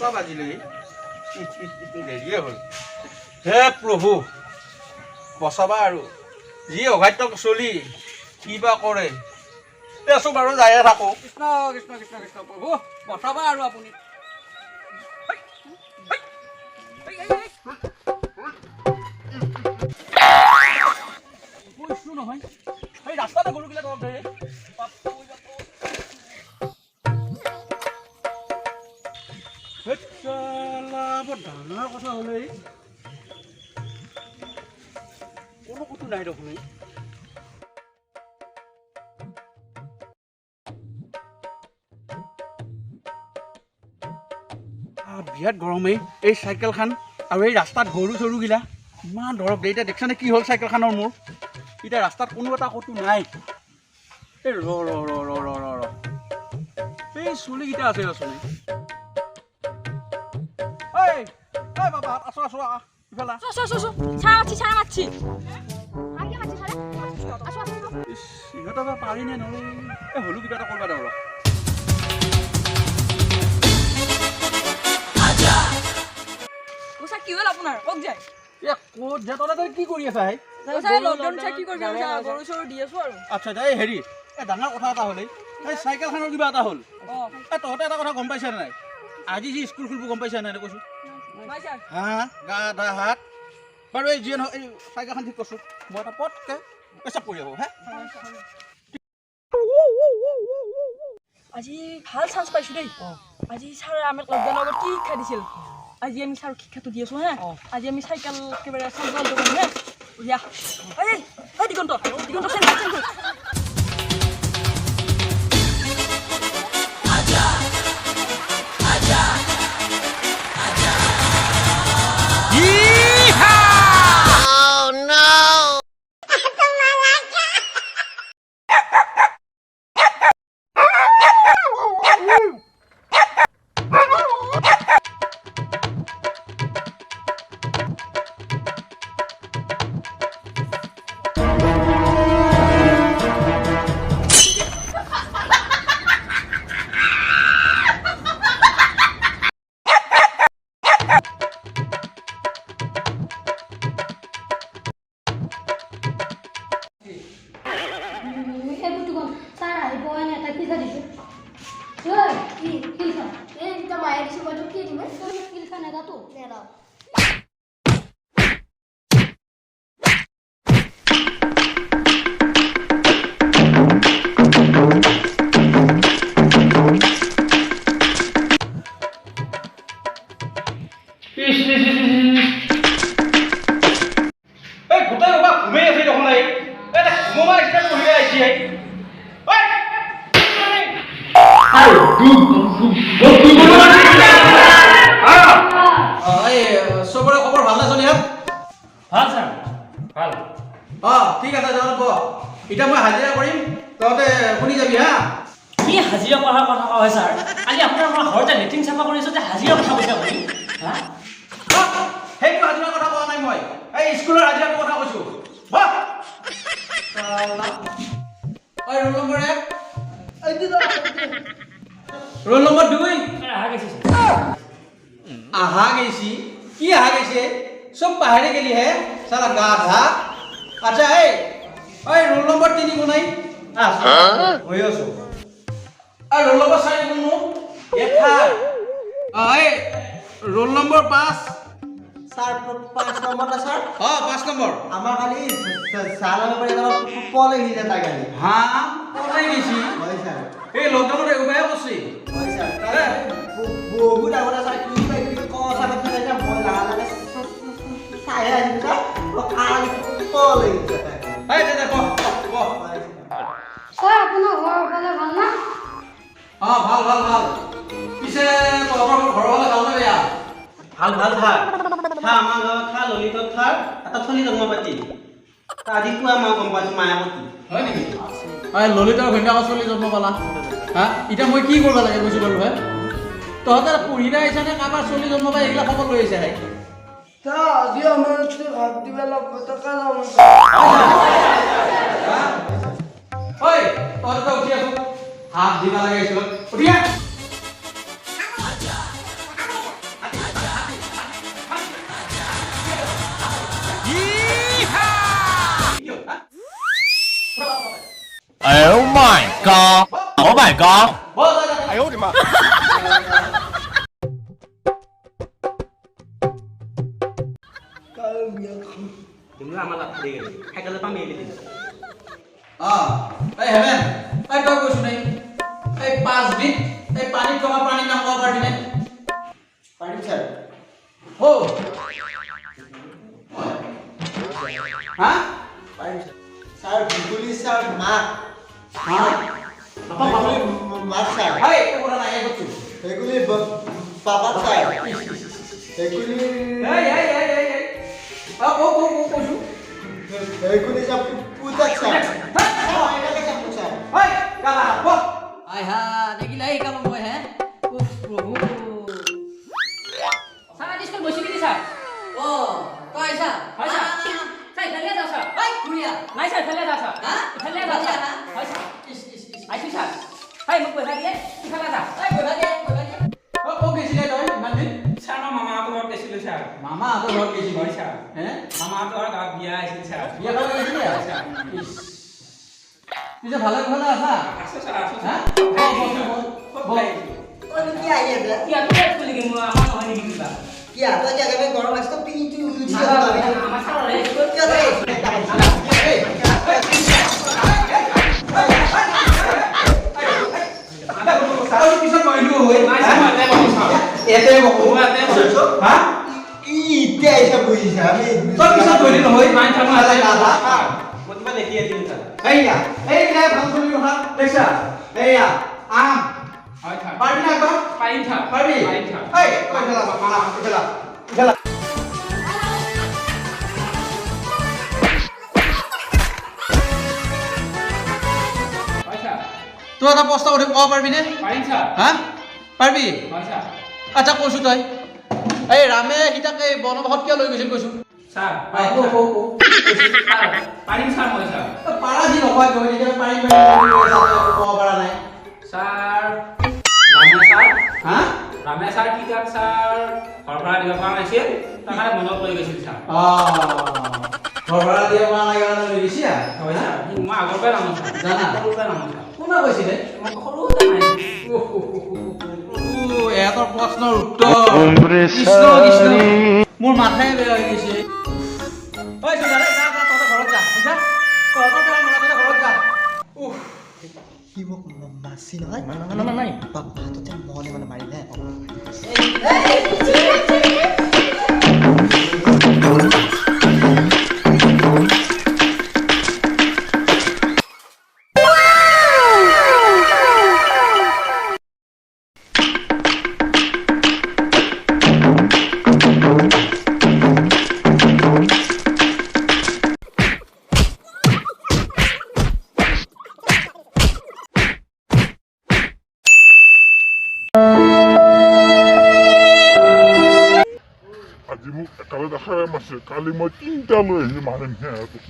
5টা বাজিলে দেৰিয়ে হ'ল হে প্ৰভু বচাবা আৰু যি অঘাত্য চলি কিবা কৰে আছো বাৰু যায়ে থাকো কৃষ্ণ কৃষ্ণ কৃষ্ণ কৃষ্ণ প্ৰভু বচাবা আৰু আপুনি নহয় এই ৰাস্তাতে গৰুবিলাক অলপ ধৰে ডাঙৰ কথা হ'লে কোনো ক'তো নাই দেখোন বিৰাট গৰমেই এই চাইকেলখন আৰু এই ৰাস্তাত গৰু চৰুগিলা ইমান ধৰক দে এতিয়া দেখিছানে কি হ'ল চাইকেলখনৰ মোৰ এতিয়া ৰাস্তাত কোনো এটা ক'তো নাই এই ৰ এই চুলিকেইটা আছে চুলি বাবা আছো আছো ইফালে সিহঁতৰ পাৰি নে নৰো এই হলো কিবা এটা কৰবা দে কি হ'ল আপোনাৰ কওক যায় ক'ত যা তলে কি কৰি আছা গৰু চৰু দি আছো আৰু আচ্ছা এই হেৰি এই ডাঙৰ কথা এটা হ'ল এই চাইকেলখনৰ কিবা এটা হ'ল এই তহঁতে এটা কথা গম পাইছা নাই আজি যি স্কুল খুলিব গম পাইছা নাই কৈছো হা গা ধা হাত বাৰু এই যিয়ে এই চাইকেলখন ঠিক কৈছো মই এটা পটকে পেচাব কৰি আহো হে আজি ভাল চান্স পাইছো দেই আজি ছাৰে আমাক লকডাউনৰ আগত কি শিক্ষা দিছিল আজি আমি ছাৰক শিক্ষাটো দি আছো হা আজি আমি চাইকেল একেবাৰে চাইকেল কৰিম হে বুঝিয়া এই দিগন্ত চবৰে খবৰ ভাল না চলি ভাল ছাৰ ভাল ঠিক আছে যাওক এতিয়া মই হাজিৰা কৰিম তহঁতে শুনি যাবি হা কি হাজিৰা কৰাৰ কথা কয় ছাৰ আজি আপোনাৰ মই ঘৰতে লেট্ৰিন চাফা কৰি আছো যে হাজিৰা কথা কৈছে আপুনি সেইটো হাজিৰা কথা কোৱা নাই মই এই স্কুলৰ হাজিৰা কথা কৈছো ৰোল নম্বৰ 1 ৰোল নম্বৰ 2 আহা গেছি কি আহা গেছে সব পাহাড়ে গেলি হে সারা গাধা আচ্ছা এই রোল নম্বর 3 কোনাই হই আছো আর রোল নম্বর 4 কোন এথা এই রোল নম্বর 5 স্যার 5 নম্বরটা স্যার 5 নম্বর আমার খালি সালা নম্বর এটা পলে হিজে তা গালি হ্যাঁ পলে গেছি হয় স্যার এই লকডাউন এগুবাই বসি হয় স্যার তাহলে বহুত আগতে স্যার কি কথা কথা এটা মই লাগা লাগে সায়া হিজে ও খালি পলে হিজে এই দে কো স্যার আপনার ঘর ভালো ভাল না ভাল ভাল ভাল পিছে তোমার ঘর ভালো ভাল না বেয়া ভাল ভাল থাক থা আমার থা ললিত থাক এটা থলি জন্মপাতি আজি পুয়া মা গম পাইছো মায়াবতী হয় নেকি ললিতাৰ ঘৈণীয়েক ছোৱালী জন্ম পালা হা এতিয়া মই কি কৰিব লাগে কৈছো বাৰু ভাই তহঁতে পঢ়িলে আহিছা নে কাৰোবাৰ ছোৱালী জন্ম পাই এইবিলাক খবৰ লৈ আহিছে আজি আমার হাত দিবে লাগবে তো কাজ ঐ তহঁতে উঠি আছো হাত দিবা লাগে স্কুলত উঠিয়া Oh my god! বল যা, যা, যা। 哎呦我的妈！ Dulu lama tak beli. Hai kalau pamit ini. এই হেমেন এই তই কৈছো নাই এই 5 বিট এই পানীত থকা প্ৰাণীৰ নাম ক'ব পাৰিবি নে Paling sir. হো হা Paling sir. Sir, bukuli sir mak. হা Mak sir. এই কোনা নাই এই কৈছো Eguli papa sir. Eguli. এই কৈছো Eguli sir putak sir. Oh, ini kan sir. এই কালা বল আই হা দেখিলা এই কাম মই হে উফ প্রভু স্যার আজ স্কুল বসে গেছি স্যার ও কই আইছা হয় স্যার স্যার খেলে যাও স্যার এই কুড়িয়া নাই স্যার খেলে যাও স্যার হ্যাঁ? খেলে যাও স্যার হয় স্যার আইছি স্যার হাই মোক পয়সা দিয়ে খেলা যা এই কইবা দে ও গেছিলে তই ইমান দিন স্যার আমার মামা ঘৰত গৈছিলো স্যাৰ মামা আগৰ ঘৰত গৈছিলি হয় স্যাৰ হে মামা গাঁৱত বিয়া আহিছিল স্যার বিয়া খাব গৈছিলি পিছে ভালে ভালে আছা আছো স্যার আছো হা sir Oh, ini aja dah. কি আমি স্কুল গেম আমার নহয় নেকি কিবা Iya, tuh aja kami gorong mas tuh pintu lucu আমার স্যার রে স্কুল Iya, tuh. তই পিছত কৰিলো হৈ নাই স্যার মই এতে বহি স্যার এতে বহো মই এতে বহিছো হা Ide aja bu Isa. তই পিছত কৰিলি নহয় নাই স্যার মই এতে গাধা মই কিবা দেখি আছিলো স্যার এইয়া এইবিলাক ভাল কৰি কথা দেখিছা এইয়া আম হয় স্যাৰ পাৰবি না একদম পাৰিম স্যাৰ পাৰবি পাৰিম স্যাৰ এই কৈ খেলা মামা খেলা খেলা হয় স্যাৰ তই এটা প্ৰশ্ন সুধিম ক'ব পাৰিবিনে পাৰিম স্যাৰ হা পাৰিবি হয় স্যাৰ আচ্ছা কৈছো তই এই ৰামে সীতাক এই বনবাসত কিয় লৈ গৈছিল কৈছো স্যাৰ পাৰিম স্যাৰ মই স্যাৰ পাৰা যি নকয় তই তেতিয়া পাৰিম ক'ব পৰা নাই স্যাৰ হা ৰামে স্যাৰ কি তাক স্যাৰ ঘৰৰ পৰা দিব পৰা নাছিল তাৰ কাৰণে মনত লৈ গৈছিল স্যাৰ ঘৰ ভাড়া দিব পৰা নাই কাৰণে লৈ গৈছি হয় স্যাৰ মই আগৰ পৰাই নামো স্যাৰ জানা? সৰুৰ পৰাই নামো স্যাৰ কোনে কৈছিলে মই সৰুতে নাই এহঁতৰ প্ৰশ্নৰ উত্তৰ কৃষ্ণ কৃষ্ণ মোৰ মাথাই বেয়া হৈ গৈছে ঐ সুধাৰে যা যা তহঁতে ঘৰত যা বুজা তহঁতৰ পৰা তহঁতে ঘৰত যা Ki mau masih nih? নাই Papa tuh cem mau nih mana main deh. আজি মোক একেবাৰে দেখাই মাছে কালি মই 3টা লৈ আহিম মাৰিম হে তোক